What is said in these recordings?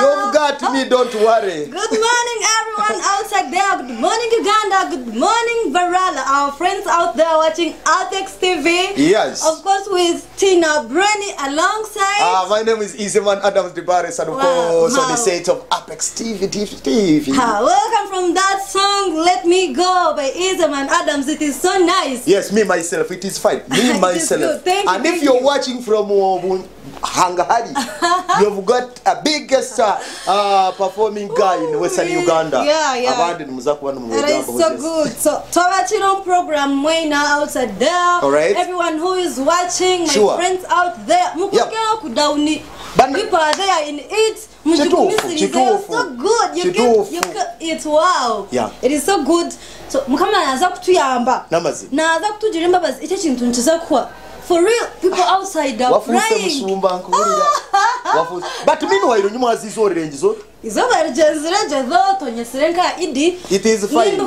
You've got me, don't worry. Good morning, everyone outside there. Good morning, Uganda. Good morning, Barala. Our friends out there watching Apex TV. Yes. Of course, with Tina Brenny alongside. My name is Izeman Adams Dibaris, and of course on the set of Apex TV. Welcome from that song, Let Me Go by Izeman Adams. It is so nice. Yes, me myself, it is fine. Me myself. Thank you, if you're watching from Hangahari, you've got a biggest performing guy in Western Uganda. Yeah. It is so good. So, Tawachiro program way now outside there. All right. Everyone who is watching, my friends out there, people are there in it. It's so good. You can it's wow. Yeah. It is so good. So mukama naza kutuyamba. Naza kutugira imbabazi icyo kintu nkiza kwa. For real, people outside are crying. But meanwhile, you must be so rengizo. It is fine.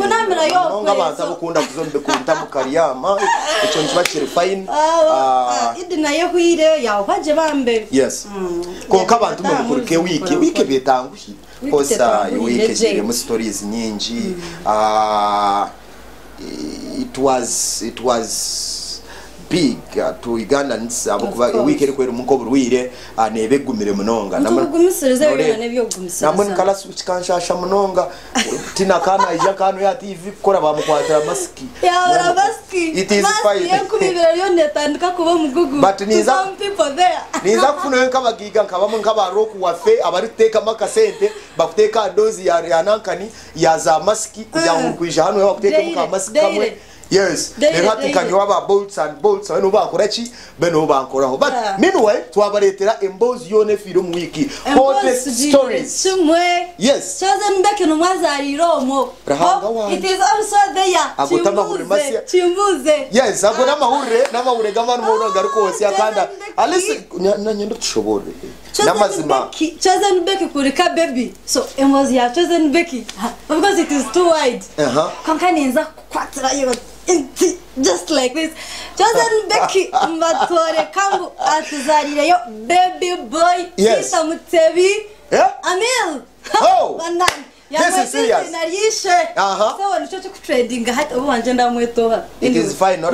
Yes. It was big to Ugandans abukuba weekend kwera mukoburwire nebegumire munonga namwe kala switch kanshasha munonga tina kana ija kanu ya TV kora bamukwatira maski ya maski it is fine yakubibira yo netandika kuba mugugu but niza people there niza kufuna nkabagiga nkabamo nkabaroku wafe abari teka makasente bakuteka dozi ya nankani ya za maski kugira ngo kwisha hano bakuteka muka maski kamwe. Yes, they have to can you have bolts and bolts and over Korachi, Benoba and Koraho. But meanwhile, to Abaretera embos Yone Film Wiki. Hottest stories. Yes. Chosen back in Mazari Romo. It is also there. Chimbuze. Yes, Abunamahure, Nama Gaman Mora Garko, Siakanda. Alice Nanyan Shobore. Chosen Becky Kurika baby. So it was your chosen Becky. Because it is too wide. Concaninza Quatra. Just like this. Chosen Becky Mbatore Kambu Atuzari, baby boy. Yes. Yeah? Amil. Oh. This is serious. It is fine. Not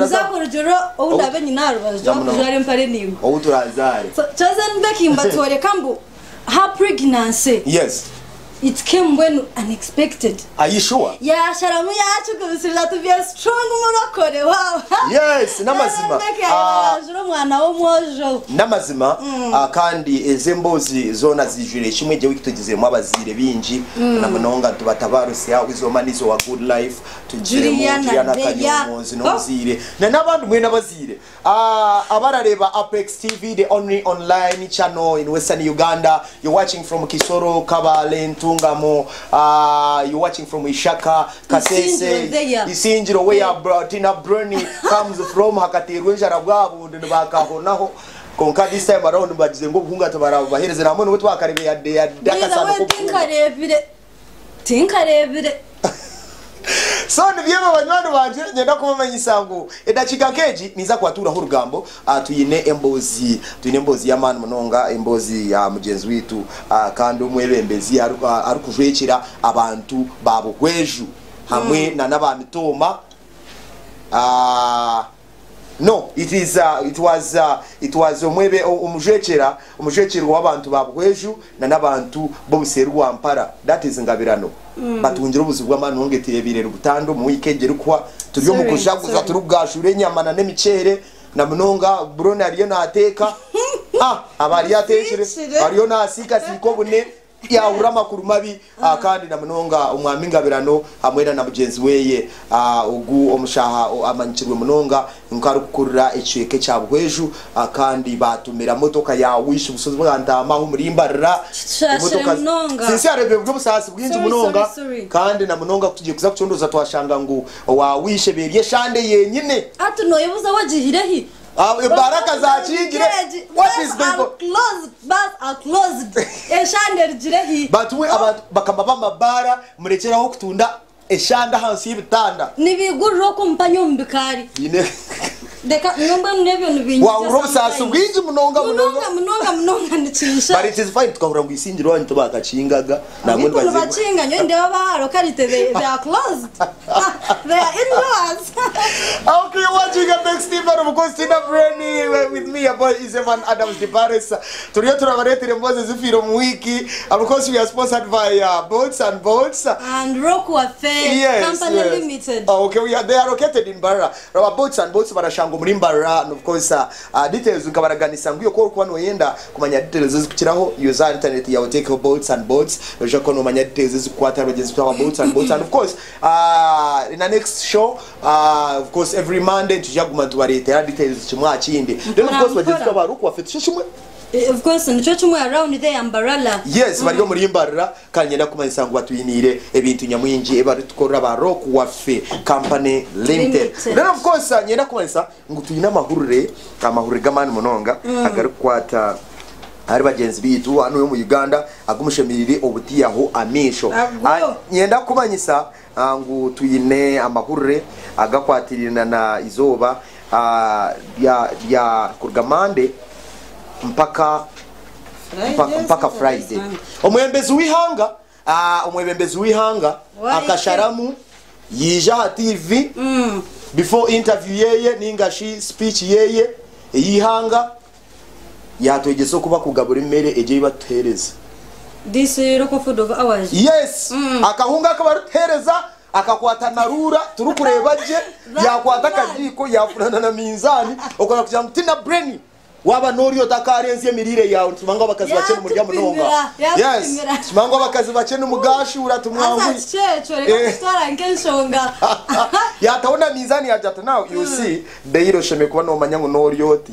Chosen Becky Mbatore Kambu. Her pregnancy. Yes. It came when unexpected. Are you sure? Yeah, Sharamu ya to be a strong Morocco. Wow. Yes, Namazima. Namazima kandi ezembozi zona zijure kimwe je wikitugize mu abazire binji namunonga tubatabaruse yawe izomanizo wa good life tugire mu Juliana Kanyomozi nozire n'abantu mwe nabazire abarareba Apex TV, the only online channel in Western Uganda. You're watching from Kisoro, Kabale, Tungamo, you're watching from Ishaka, Kasese, Isinjiro, where Tina Brenny comes from, Hakati, Runjarabwabu, and Bakaho Naho. Konka this time around, but Zengo Hunga to Baraba, here is an amount of what I think I So nibyema banywana banje nyenda kumenya isango edachika keji niza kwatura ho rugambo tuyine embozi ya man munonga embozi ya mugenzi witu kandi umwebembezi ari kujwekira abantu babugweju hamwe na nabamitoma no it was umwebe umujekera w'abantu babugweju na nabantu bo buseru Ampara. That is ngabirano batungira ubuzubwa manu ngeteye birero butando mu weekend rukwa turiyo mukushaguza turugashure nyamana n'emicere na munonga brone ariyo nateka abari yatekere ariyo nasika siko bune ya uramakuru mabi kandi na munonga umwami ngabirano hamwe na mugenzi weye ugu omushaha amanyirwe munonga nkarukurira icweke cyabweju kandi batumira motoka ya wishe busozi bwandama umurimbarira imotoka sinsi arebe bwo busasi bwinji munonga kandi na munonga tugiye kuza kucondoza twashanga ngo wa wishe beriye shande yenyine atuno yebuza wajihirehi Baraka za chingire. What is going on? Bars are closed. Eshande rijirehi. But we bakababa mabara murekera ho kutunda eshanda hansi y'ibitanda. Nibiguriro ko mpanyo mbikari. deka ngomba nebyo bintu wa urobusasa ubwinji munonga nicisha but it is fine tukahura ngo isingiro wanyu tubakacingaga namwe bacinga nyo ndeba baharo karite they are closed they are indoors. Okay, you're watching Apex TV and of course Tina Breni with me about Iseman Adams the Paris. Turiyo turabarete mboze zifiro mu wiki. Of course we are sponsored by Boats and Boats and Roku Affair Company Limited. Oh, okay, they are located in Barra. Our Boats and Boats barashango muri Barra and of course details ukabaraganisa ngo ko kuba no yenda kumanya details zikukiraho user internet ya Take Boats and Boats uja ko no manya details zikwata bageze kwa Boats and Boats and of course in the next show of course every Monday tujaguma tubarete details chimwa chindi then of course bageze kwa Roku Affair shimwe of course nicho chumwe around there umbrella yes bariyo muri Barra kanyenda kumanyisa ngo batwinire ebintu nyamwinji ebatukora ba Roku Affair Company Limited. Then of course nyenda kumanyisa ngo tuyina amahurure gamani munonga agarukwata ari bagenzi bitu hano yo mu Uganda agumushemирire obutiyaho amisho nyenda kumanyisa ngo tuyine amahurure agakwatirina na izoba ya kurgamande mpaka Friday omwembezi wihanga akasharamu yija ha TV before interview yeye ningashi speech yeye yihanga yatogeso kuba kugabura imere eje ibatereza this local food of ours yes akahunga akabarutereza akakwata narura turukurebaje yakwata kajiko yafurana na minzani okora kujya Tina Breni waba noriyo takarenze mirire yawe tumanga bakazi bacene mu ryamo nonga yes tumanga bakazi bacene mugashi uratumwangu yataona mizani ya jata now you see beiro sheme kuba no manyango noriyoti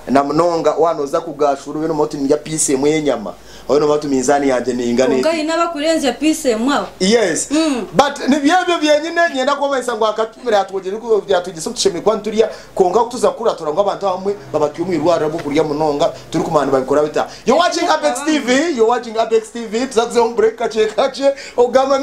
na mnonga wanoza kugashuru bino moti ndya piece mwe nyama ono matu mizani yanje ningane ngai naba kurenza piece mwa yes but ni byebyo byenyine nyenda ko bayisa ngo akatumira yatugere ko byatugise kusheme kwanturiya konga kutuza kura turanga abantu bamwe babatiyo mwirwara bo kurya munonga turi kumana babikora bita. You're watching Apex TV tuzakuze break kache ogama